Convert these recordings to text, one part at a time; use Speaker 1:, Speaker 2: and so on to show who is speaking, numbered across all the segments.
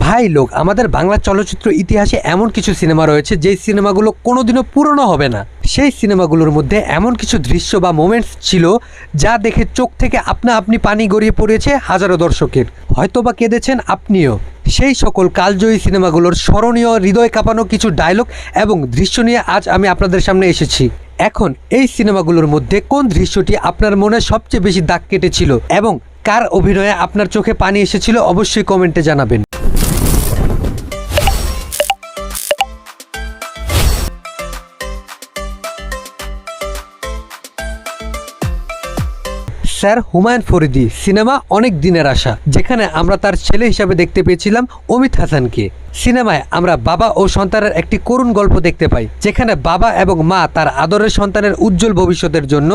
Speaker 1: ভাই লোক, আমাদের বাংলা চলচ্চিত্র ইতিহাসে এমন কিছু সিনেমা রয়েছে যেই সিনেমাগুলো কোনোদিনও পুরনো হবে না। সেই সিনেমাগুলোর মধ্যে এমন কিছু দৃশ্য বা মোমেন্টস ছিল যা দেখে চোখ থেকে আপনা আপনি পানি গড়িয়ে পড়েছে হাজারো দর্শকের, হয়তোবা কেঁদেছেন আপনিও। সেই সকল কালজয়ী সিনেমাগুলোর স্মরণীয় হৃদয় কাঁপানো কিছু ডায়লগ এবং দৃশ্য নিয়ে আজ আমি আপনাদের সামনে এসেছি। এখন এই সিনেমাগুলোর মধ্যে কোন দৃশ্যটি আপনার মনে সবচেয়ে বেশি দাগ কেটেছিল এবং কার অভিনয়ে আপনার চোখে পানি এসেছিল অবশ্যই কমেন্টে জানাবেন। স্যার হুমায়ুন ফরিদি সিনেমা অনেক দিনের আশা, যেখানে আমরা তার ছেলে হিসাবে দেখতে পেয়েছিলাম অমিত হাসানকে। সিনেমায় আমরা বাবা ও সন্তানের একটি করুণ গল্প দেখতে পাই, যেখানে বাবা এবং মা তার আদরের সন্তানের উজ্জ্বল ভবিষ্যতের জন্য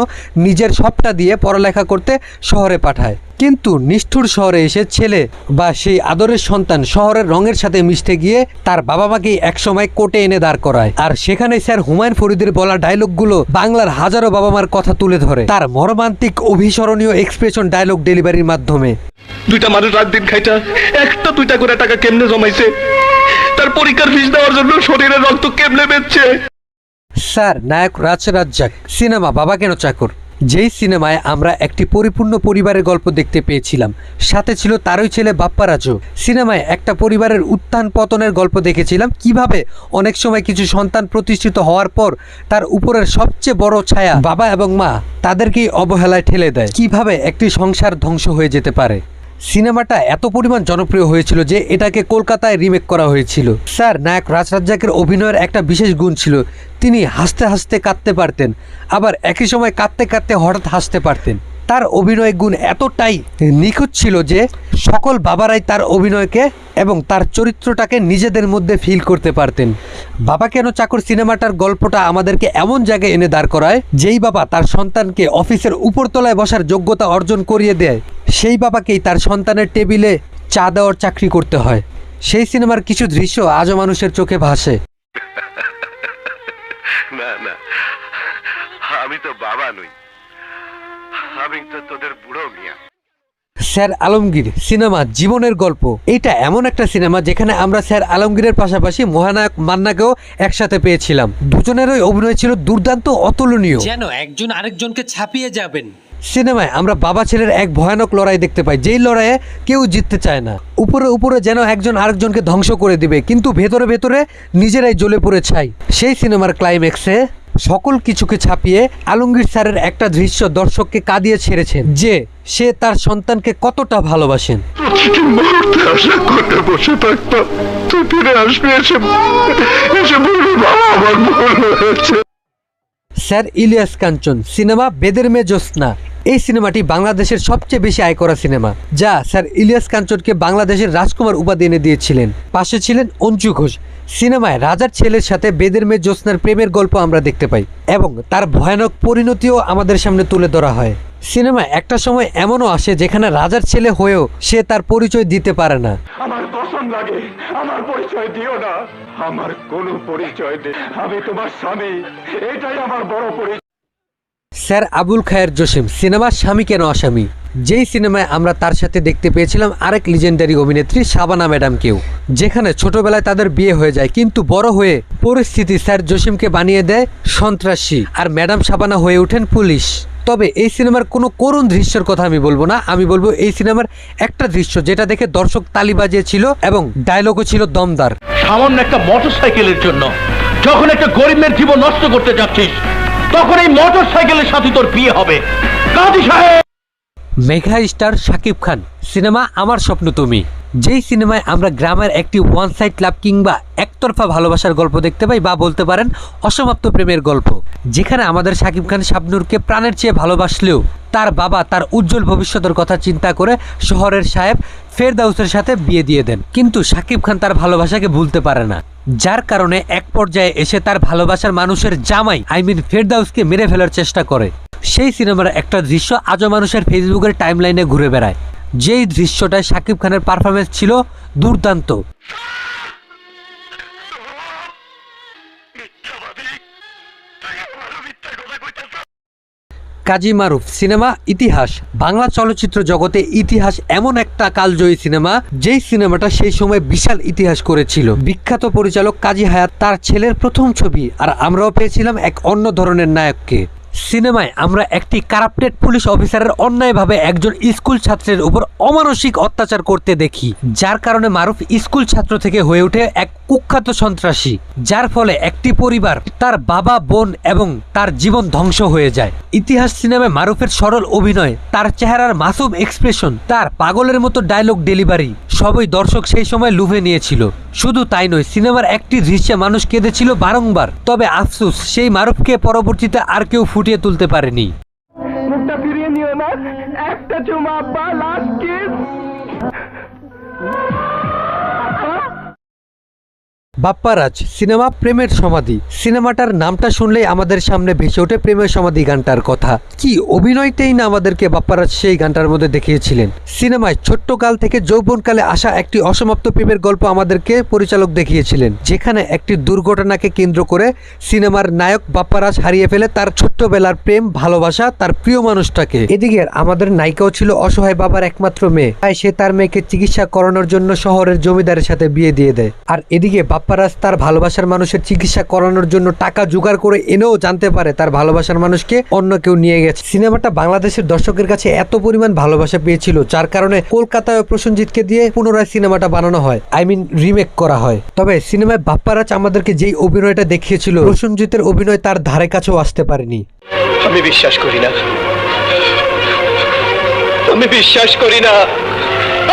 Speaker 1: নিজের সবটা দিয়ে পড়ালেখা করতে শহরে পাঠায়। কিন্তু নিষ্ঠুর শহরে এসে ছেলে বা সেই আদরের সন্তান শহরের রঙের সাথে মিশতে গিয়ে তার বাবা মাকেই একসময় কোর্টে এনে দাঁড় করায়। আর সেখানে স্যার হুমায়ুন ফরিদির বলা ডায়লগগুলো বাংলার হাজারো বাবা মার কথা তুলে ধরে তার মর্মান্তিক অভিস্মরণীয় এক্সপ্রেশন ডায়লগ ডেলিভারির মাধ্যমে।
Speaker 2: দুইটা মানুষ রাত দিন খাইটা একটা দুইটা করে টাকা কেমনে জমাইছে, তার পরীক্ষার ফিস দেওয়ার জন্য শরীরের রক্ত কেমনে বেচছে।
Speaker 1: স্যার নায়ক রাজ রাজ্জাক সিনেমা বাবা কেন চাকর, যেই সিনেমায় আমরা একটি পরিপূর্ণ পরিবারের গল্প দেখতে পেয়েছিলাম, সাথে ছিল তারই ছেলে বাপ্পারাজও। সিনেমায় একটা পরিবারের উত্থান পতনের গল্প দেখেছিলাম, কিভাবে অনেক সময় কিছু সন্তান প্রতিষ্ঠিত হওয়ার পর তার উপরের সবচেয়ে বড় ছায়া বাবা এবং মা তাদেরকেই অবহেলায় ঠেলে দেয়, কিভাবে একটি সংসার ধ্বংস হয়ে যেতে পারে। সিনেমাটা এত পরিমাণ জনপ্রিয় হয়েছিল যে এটাকে কলকাতায় রিমেক করা হয়েছিল। স্যার নায়ক রাজ রাজ্জাকের অভিনয়ের একটা বিশেষ গুণ ছিল, তিনি হাসতে হাসতে কাঁদতে পারতেন, আবার একই সময় কাঁদতে কাঁদতে হঠাৎ হাসতে পারতেন। তার অভিনয় গুণ এতটাই নিখুঁত ছিল যে সকল বাবারাই তার অভিনয়কে এবং তার চরিত্রটাকে নিজেদের মধ্যে ফিল করতে পারতেন। বাবা কেন চাকর সিনেমাটার গল্পটা আমাদেরকে এমন জায়গায় এনে দাঁড় করায়, যেই বাবা তার সন্তানকে অফিসের উপরতলায় বসার যোগ্যতা অর্জন করিয়ে দেয়, সেই বাবাকেই তার সন্তানের টেবিলে চা দেওয়ার চাকরি করতে হয়। সেই সিনেমার কিছু দৃশ্য আজও মানুষের চোখে ভাসে।
Speaker 2: না না, আমি তো বাবা নই, আমি তো তোদের বুড়ো মিয়া।
Speaker 1: স্যার আলমগীর সিনেমা জীবনের গল্প, এটা এমন একটা সিনেমা যেখানে আমরা স্যার আলমগীরের পাশাপাশি মহানায়ক মান্নাকেও একসাথে পেয়েছিলাম। দুজনেরই অভিনয় ছিল দুর্দান্ত, অতুলনীয়,
Speaker 3: যেন একজন আরেকজনকে ছাপিয়ে যাবেন।
Speaker 1: সিনেমায় আমরা বাবা ছেলের এক ভয়ানক লড়াই দেখতে পাই, যেই লড়াইয়ে কেউ জিততে চায় না। উপরে উপরে যেন একজন আরেকজনকে ধ্বংস করে দিবে, কিন্তু ভেতরে ভেতরে নিজেরাই জ্বলে পড়ে ছাই। সেই সিনেমার ক্লাইম্যাক্সে সকল কিছুকে ছাপিয়ে আলমগীর স্যারের একটা দৃশ্য দর্শককে কাঁদিয়ে ছেড়েছেন, যে সে তার সন্তানকে কতটা ভালোবাসেন।
Speaker 2: আশা করতে বসে থাকতাম তুই ফিরে আসবি, এসে বলবি বাবা আমার ভুল হয়েছে।
Speaker 1: স্যার ইলিয়াস কাঞ্চন সিনেমা বেদের মেয়ে জ্যোৎস্না, এই সিনেমাটি বাংলাদেশের সবচেয়ে বেশি আয় করা সিনেমা, যা স্যার ইলিয়াস কাঞ্চনকে বাংলাদেশের রাজকুমার উপাধি এনে দিয়েছিলেন। পাশে ছিলেন অঞ্জু ঘোষ। সিনেমায় রাজার ছেলের সাথে বেদের মেয়ে জ্যোৎস্নার প্রেমের গল্প আমরা দেখতে পাই এবং তার ভয়ানক পরিণতিও আমাদের সামনে তুলে ধরা হয়। সিনেমায় একটা সময় এমনও আসে যেখানে রাজার ছেলে হয়েও সে তার পরিচয় দিতে পারে না।
Speaker 2: আমার কসম লাগে, আমার পরিচয় দিও না, আমার কোনো পরিচয় নেই, আমি তোমার স্বামী, এটাই আমার বড় পরিচয়।
Speaker 1: স্যার আবুল খায়ের জসিম সিনেমা স্বামী কেন আসামি, যেই সিনেমায় আমরা তার সাথে দেখতে পেয়েছিলাম আরেক লিজেন্ডারি অভিনেত্রী শাবানা ম্যাডামকেও, যেখানে ছোটবেলায় তাদের বিয়ে হয়ে যায়, কিন্তু বড় হয়ে পরিস্থিতি স্যার জসিমকে বানিয়ে দেয় সন্ত্রাসী, আর ম্যাডাম শাবানা হয়ে ওঠেন পুলিশ। তবে এই সিনেমার কোনো করুণ দৃশ্যের কথা আমি বলবো না, আমি বলবো এই সিনেমার একটা দৃশ্য যেটা দেখে দর্শক তালি বাজিয়েছিল এবং ডায়লগও ছিল দমদার।
Speaker 4: সামান্য একটা মোটরসাইকেলের জন্য যখন একটা গরিব মেয়ের জীবন নষ্ট করতে যাচ্ছিস, তখন এই মোটরসাইকেলের সাথে তোর বিয়ে হবে। কাজী সাহেব।
Speaker 1: Mega star Shakib Khan cinema আমার স্বপ্ন তুমি, যেই সিনেমায় আমরা গ্রামের একটি ওয়ান সাইড লাভ কিংবা একতরফা ভালোবাসার গল্প দেখতে পাই, বা বলতে পারেন অসমাপ্ত প্রেমের গল্প, যেখানে আমাদের শাকিব খান শাবনূরকে প্রাণের চেয়ে ভালোবাসলেও তার বাবা তার উজ্জ্বল ভবিষ্যতের কথা চিন্তা করে শহরের সাহেব ফেরদাউসের সাথে বিয়ে দিয়ে দেন, কিন্তু শাকিব খান তার ভালোবাসাকে ভুলতে পারে না, যার কারণে এক পর্যায়ে এসে তার ভালোবাসার মানুষের জামাই ফেরদাউসকে মেরে ফেলার চেষ্টা করে। সেই সিনেমার একটা দৃশ্য আজও মানুষের ফেসবুকের টাইমলাইনে ঘুরে বেড়ায়, যেই দৃশ্যটায় শাকিব খানের পারফরমেন্স ছিল দুর্দান্ত। কাজী মারুফ সিনেমা ইতিহাস। বাংলা চলচ্চিত্র জগতে ইতিহাস এমন একটা কালজয়ী সিনেমা, যেই সিনেমাটা সেই সময় বিশাল ইতিহাস করেছিল। বিখ্যাত পরিচালক কাজী হায়াৎ তার ছেলের প্রথম ছবি, আর আমরাও পেয়েছিলাম এক অন্য ধরনের নায়ককে। সিনেমায় আমরা একটি কারাপ্টেড পুলিশ অফিসারের অন্যায়ভাবে একজন স্কুল ছাত্রের উপর অমানসিক অত্যাচার করতে দেখি, যার কারণে মারুফ স্কুল ছাত্র থেকে হয়ে ওঠে এক কুখ্যাত সন্ত্রাসী, যার ফলে একটি পরিবার, তার বাবা, বোন এবং তার জীবন ধ্বংস হয়ে যায়। ইতিহাস সিনেমায় মারুফের সরল অভিনয়, তার চেহারার মাসুম এক্সপ্রেশন, তার পাগলের মতো ডায়লগ ডেলিভারি সবই দর্শক সেই সময় লুভে নিয়েছিল। শুধু তাই নয়, সিনেমার একটি দৃশ্যে মানুষ কেঁদেছিল বারংবার। তবে আফসোস, সেই মারুফকে পরবর্তীতে আর কেউ ফুটিয়ে তুলতে পারেনি।
Speaker 2: মুখটা ফিরিয়ে নিও না, একটা চুমা আব্বা, লাস্ট কিস।
Speaker 1: বাপ্পারাজ সিনেমা প্রেমের সমাধি। সিনেমাটার নামটা শুনলেই আমাদের সামনে ভেসে ওঠে প্রেমের সমাধি গানটার কথা। কি অভিনয়তেই না আমাদেরকে বাপ্পারাজ সেই গানটার মধ্যে দেখিয়েছিলেন। সিনেমায় ছোট্টকাল থেকে যৌবনকালে আসা একটি অসমাপ্ত প্রেমের গল্প আমাদেরকে পরিচালক দেখিয়েছিলেন, যেখানে একটি দুর্ঘটনাকে কেন্দ্র করে সিনেমার নায়ক বাপ্পারাজ হারিয়ে ফেলে তার ছোট্টবেলার প্রেম, ভালোবাসা, তার প্রিয় মানুষটাকে। এদিকে আমাদের নায়িকাও ছিল অসহায় বাবার একমাত্র মেয়ে, তাই সে তার মেয়েকে চিকিৎসা করানোর জন্য শহরের জমিদারের সাথে বিয়ে দিয়ে দেয়। আর এদিকে বাপ্পারাজ তার ভালোবাসার মানুষের চিকিৎসা করানোর জন্য টাকা জোগাড় করে এনেও জানতে পারে তার ভালোবাসার মানুষকে অন্য কেউ নিয়ে গেছে। সিনেমাটা বাংলাদেশের দর্শকের কাছে এত পরিমাণ ভালোবাসা পেয়েছিল, যার কারণে কলকাতায় প্রসেনজিৎকে দিয়ে পুনরায় সিনেমাটা বানানো হয়, রিমেক করা হয়। তবে সিনেমায় বাপ্পারাজ আমাদেরকে যেই অভিনয়টা দেখিয়েছিল, প্রসেনজিতের অভিনয় তার ধারে কাছেও আসতে পারেনি।
Speaker 5: আমি বিশ্বাস করি না, আমি বিশ্বাস করি না,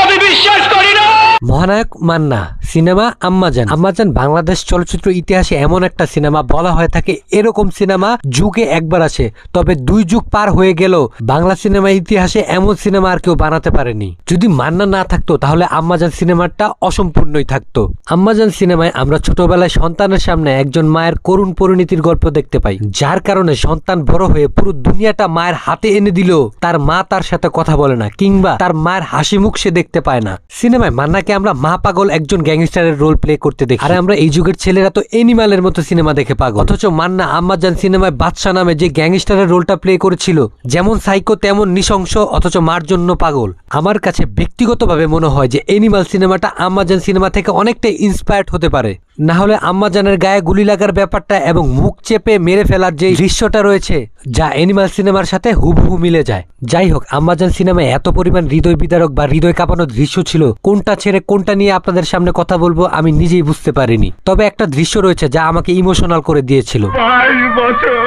Speaker 5: আমি বিশ্বাস করি না।
Speaker 1: মহানায়ক মান্না সিনেমা আম্মাজান। আম্মাজান বাংলাদেশ চলচ্চিত্র ইতিহাসে এমন একটা সিনেমা, বলা হয়ে থাকে এরকম সিনেমা যুগে একবার আসে, তবে 2 যুগ পার হয়ে গেল বাংলা সিনেমা ইতিহাসে এমন সিনেমা আর কেউ বানাতে পারেনি। যদি মান্না না থাকতো তাহলে আম্মাজান সিনেমাটা অসম্পূর্ণই থাকতো। আম্মাজান সিনেমায় আমরা ছোটবেলায় সন্তানের সামনে একজন মায়ের করুণ পরিণতির গল্প দেখতে পাই, যার কারণে সন্তান বড় হয়ে পুরো দুনিয়াটা মায়ের হাতে এনে দিল, তার মা তার সাথে কথা বলে না, কিংবা তার মায়ের হাসি মুখ সে দেখতে পায় না। সিনেমায় মান্নাকে আমরা মা পাগল একজন গ্যাংস্টারের রোল প্লে করতে দেখি। আর আমরা এই যুগের ছেলেরা তো এনিম্যালের মতো সিনেমা দেখে পাগল, অথচ মান্না আম্মাজান সিনেমায় বাদশা নামে যে গ্যাংস্টারের রোলটা প্লে করেছিল, যেমন সাইকো তেমন নৃশংস, অথচ মার জন্য পাগল। আমার কাছে ব্যক্তিগতভাবে মনে হয় যে এনিম্যাল সিনেমাটা আম্মাজান সিনেমা থেকে অনেকটাই ইন্সপায়ার্ড হতে পারে। না হলে আম্মাজানের গায়ে গুলি লাগার ব্যাপারটা এবং মুখ চেপে মেরে ফেলার যে দৃশ্যটা রয়েছে, যা এনিম্যাল সিনেমার সাথে হুবহু মিলে যায়। যাই হোক, আম্মাজান সিনেমায় এত পরিমাণ হৃদয় বিদারক বা হৃদয় কাঁপানো দৃশ্য ছিল, কোনটা ছেড়ে কোনটা নিয়ে আপনাদের সামনে কথা বলবো আমি নিজেই বুঝতে পারিনি। তবে একটা দৃশ্য রয়েছে যা আমাকে ইমোশনাল করে দিয়েছিল।
Speaker 2: 5 বছর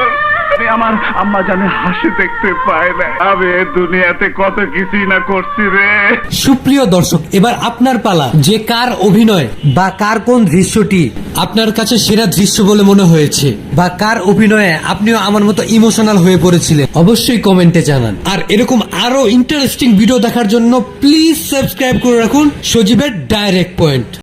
Speaker 2: আমি আমার আম্মা জানে হাসি দেখতে পাই না। আমি এই দুনিয়াতে কত কিছুই না করছি রে।
Speaker 1: সুপ্রিয় দর্শক, এবার আপনার পালা, যে কার অভিনয় বা কার কোন দৃশ্যটি আপনার কাছে সেরা দৃশ্য বলে মনে হয়েছে, বা কার অভিনয়ে আপনিও আমার মতো ইমোশনাল হয়ে পড়েছিলেন, অবশ্যই কমেন্টে জানান। আর এরকম আরো ইন্টারেস্টিং ভিডিও দেখার জন্য প্লিজ সাবস্ক্রাইব করে রাখুন সজীবের ডাইরেক্ট পয়েন্ট।